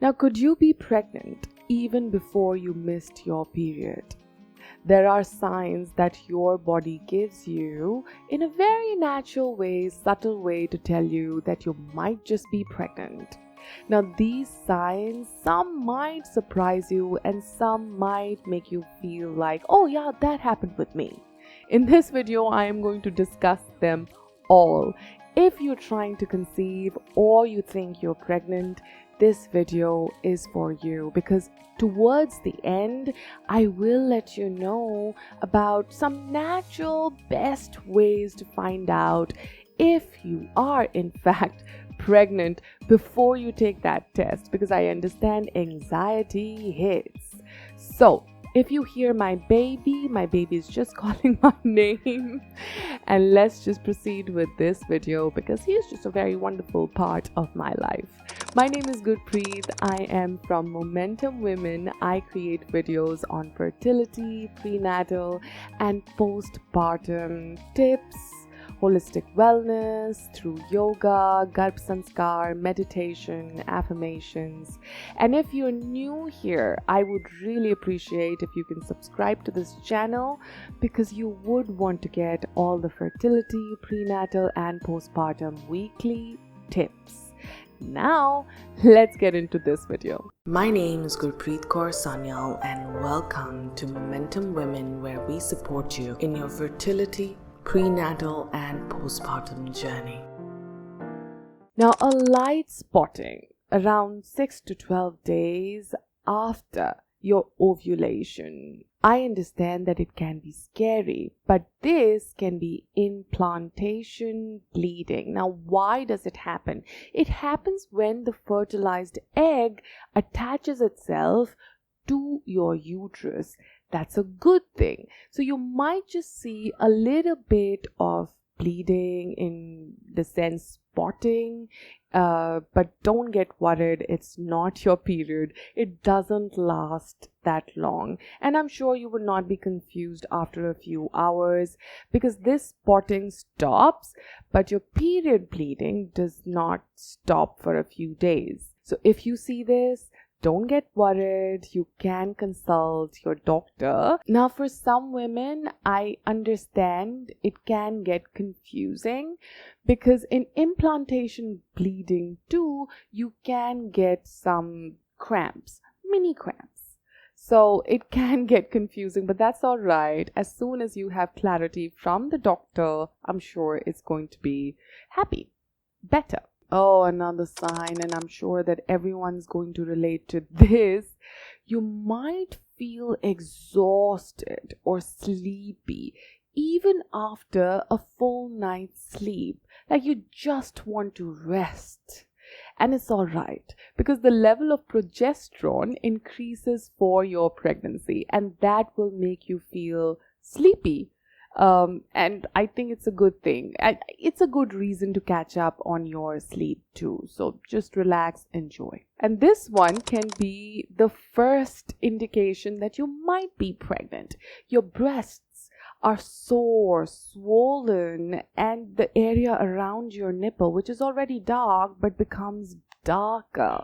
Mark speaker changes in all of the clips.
Speaker 1: Now, could you be pregnant even before you missed your period? There are signs that your body gives you in a very natural way, subtle way to tell you that you might just be pregnant. Now, these signs, some might surprise you and some might make you feel like, oh yeah, that happened with me. In this video, I am going to discuss them all. If you're trying to conceive or you think you're pregnant, this video is for you, because towards the end, I will let you know about some natural best ways to find out if you are in fact pregnant before you take that test, because I understand anxiety hits. So if you hear my baby is just calling my name, and let's just proceed with this video because he is just a very wonderful part of my life. My name is Gurpreet. I am from Momentum Women. I create videos on fertility, prenatal and postpartum tips, holistic wellness through yoga, Garbh Sanskar, meditation, affirmations. And if you're new here, I would really appreciate if you can subscribe to this channel, because you would want to get all the fertility, prenatal and postpartum weekly tips. Now, let's get into this video.
Speaker 2: My name is Gurpreet Kaur Sanyal, and welcome to Momentum Women, where we support you in your fertility, prenatal and postpartum journey.
Speaker 1: Now, a light spotting around 6 to 12 days after your ovulation. I understand that it can be scary, but this can be implantation bleeding. Now, why does it happen? It happens when the fertilized egg attaches itself to your uterus. That's a good thing. So you might just see a little bit of bleeding, in the sense spotting, but don't get worried. It's not your period. It doesn't last that long. And I'm sure you will not be confused after a few hours, because this spotting stops, but your period bleeding does not stop for a few days. So if you see this, don't get worried. You can consult your doctor. Now, for some women, I understand it can get confusing, because in implantation bleeding too, you can get some cramps, mini cramps. So it can get confusing, but that's all right. As soon as you have clarity from the doctor, I'm sure it's going to be better. Oh, another sign, and I'm sure that everyone's going to relate to this. You might feel exhausted or sleepy even after a full night's sleep. Like you just want to rest. And it's all right, because the level of progesterone increases for your pregnancy, and that will make you feel sleepy. And I think it's a good thing. It's a good reason to catch up on your sleep too. So just relax, enjoy. And this one can be the first indication that you might be pregnant. Your breasts are sore, swollen, and the area around your nipple, which is already dark but becomes darker.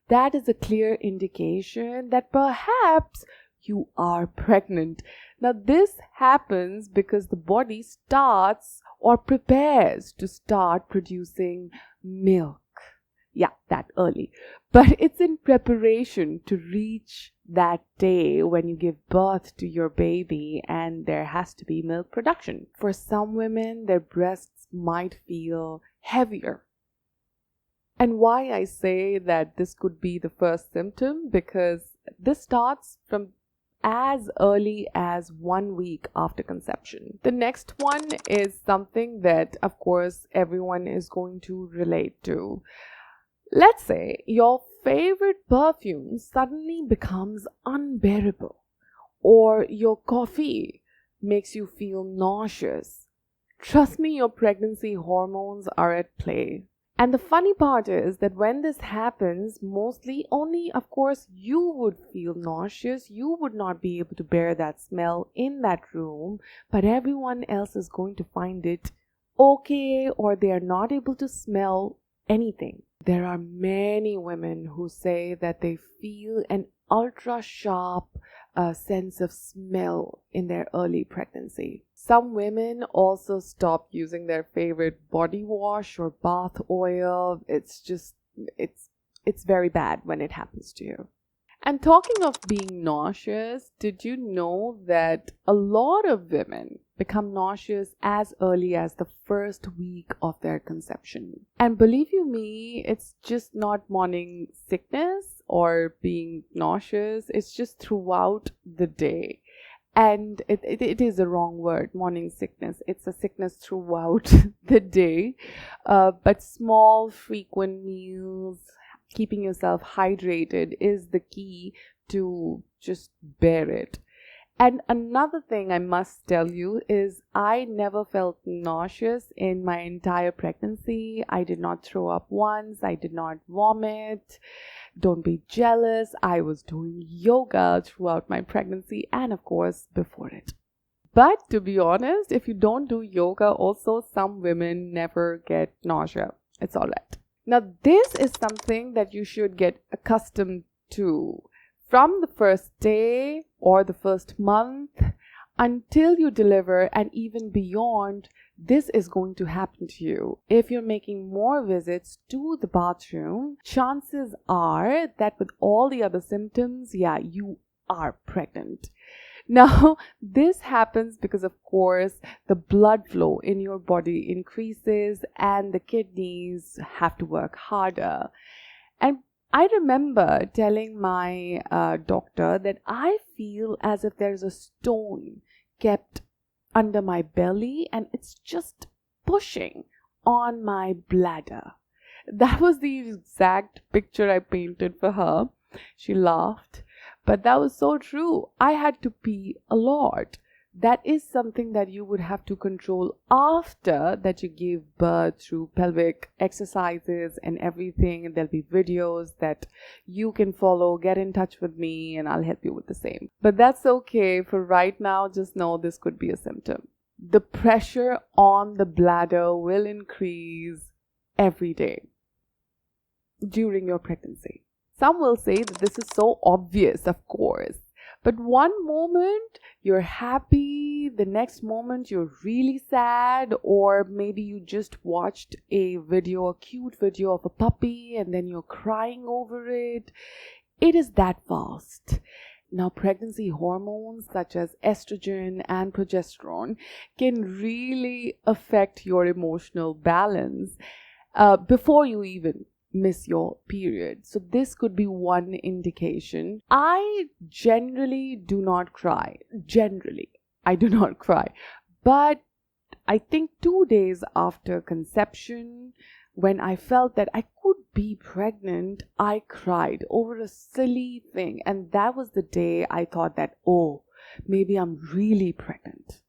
Speaker 1: That is a clear indication that perhaps you are pregnant. Now, this happens because the body starts or prepares to start producing milk. Yeah, that early. But it's in preparation to reach that day when you give birth to your baby, and there has to be milk production. For some women, their breasts might feel heavier. And why I say that this could be the first symptom, because this starts from as early as 1 week after conception. The next one is something that, of course, everyone is going to relate to. Let's say your favorite perfume suddenly becomes unbearable, or your coffee makes you feel nauseous. Trust me, your pregnancy hormones are at play. And the funny part is that when this happens, mostly only, of course, you would feel nauseous. You would not be able to bear that smell in that room, but everyone else is going to find it okay, or they are not able to smell anything. There are many women who say that they feel an ultra sharp sense of smell in their early pregnancy. Some women also stop using their favorite body wash or bath oil. It's very bad when it happens to you. And talking of being nauseous, did you know that a lot of women become nauseous as early as the first week of their conception? And believe you me, it's just not morning sickness or being nauseous, it's just throughout the day. And it is a wrong word, morning sickness. It's a sickness throughout the day. But small, frequent meals, keeping yourself hydrated is the key to just bear it. And another thing I must tell you is I never felt nauseous in my entire pregnancy. I did not throw up once. I did not vomit. Don't be jealous. I was doing yoga throughout my pregnancy and of course before it. But to be honest, if you don't do yoga also, some women never get nausea. It's all right. Now, this is something that you should get accustomed to from the first day or the first month until you deliver, and even beyond. This is going to happen to you. If you're making more visits to the bathroom, chances are that with all the other symptoms, you are pregnant. Now, this happens because, of course, the blood flow in your body increases and the kidneys have to work harder. And I remember telling my doctor that I feel as if there's a stone kept under my belly and it's just pushing on my bladder. That was the exact picture I painted for her. She laughed. But that was so true. I had to pee a lot. That is something that you would have to control after that you give birth through pelvic exercises and everything. And there'll be videos that you can follow. Get in touch with me and I'll help you with the same. But that's okay. For right now, just know this could be a symptom. The pressure on the bladder will increase every day during your pregnancy. Some will say that this is so obvious, of course. But one moment you're happy, the next moment you're really sad, or maybe you just watched a cute video of a puppy and then you're crying over it. It is that fast. Now, pregnancy hormones such as estrogen and progesterone can really affect your emotional balance before you even miss your period. So this could be one indication. I generally do not cry. I do not cry. But I think 2 days after conception, when I felt that I could be pregnant, I cried over a silly thing. And that was the day I thought that, oh, maybe I'm really pregnant.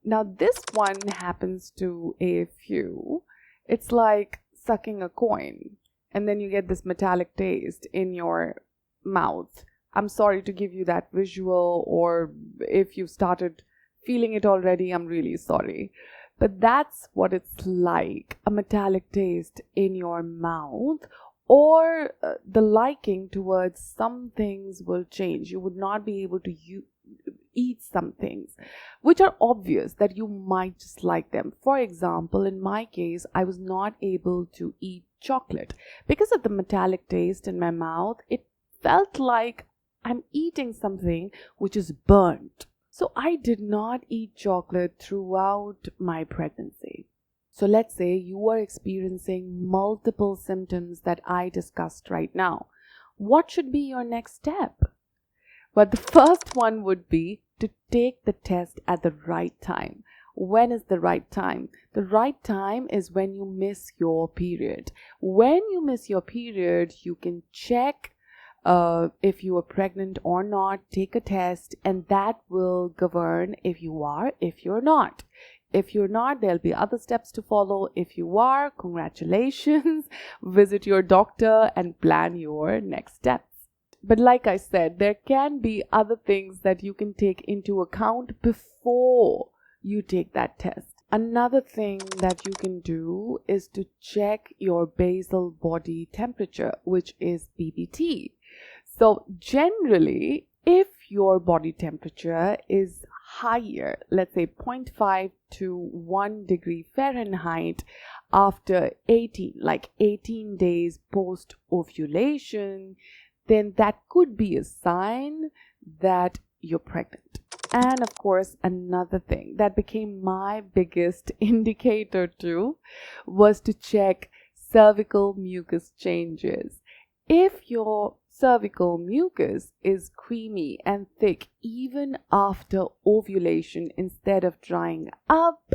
Speaker 1: Now, this one happens to a few. It's like sucking a coin. And then you get this metallic taste in your mouth. I'm sorry to give you that visual, or if you've started feeling it already, I'm really sorry. But that's what it's like, a metallic taste in your mouth, or the liking towards some things will change. You would not be able to eat some things which are obvious that you might just like them. For example, in my case, I was not able to eat chocolate because of the metallic taste in my mouth. It felt like I'm eating something which is burnt. So I did not eat chocolate throughout my pregnancy. So let's say you are experiencing multiple symptoms that I discussed right now. What should be your next step? But the first one would be to take the test at the right time. When is the right time? The right time is when you miss your period. When you miss your period, you can check if you are pregnant or not, take a test, and that will govern if you are, if you're not. If you're not, there'll be other steps to follow. If you are, congratulations. Visit your doctor and plan your next steps. But like I said, there can be other things that you can take into account before you take that test. Another thing that you can do is to check your basal body temperature, which is BBT. So generally, if your body temperature is higher, let's say 0.5 to 1 degree Fahrenheit after 18 days post ovulation, then that could be a sign that you're pregnant. And of course, another thing that became my biggest indicator too was to check cervical mucus changes. If your cervical mucus is creamy and thick even after ovulation instead of drying up,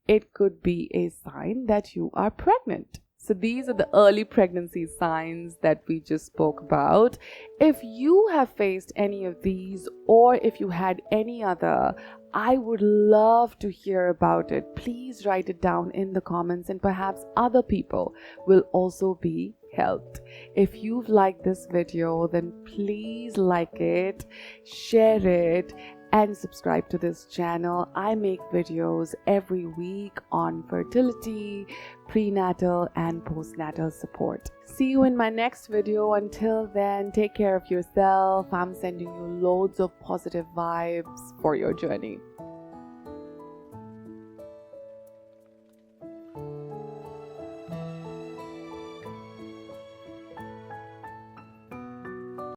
Speaker 1: it could be a sign that you are pregnant. So these are the early pregnancy signs that we just spoke about. If you have faced any of these, or if you had any other, I would love to hear about it. Please write it down in the comments, and perhaps other people will also be helped. If you've liked this video, then please like it, share it, and subscribe to this channel. I make videos every week on fertility, prenatal and postnatal support. See you in my next video. Until then, take care of yourself. I'm sending you loads of positive vibes for your journey.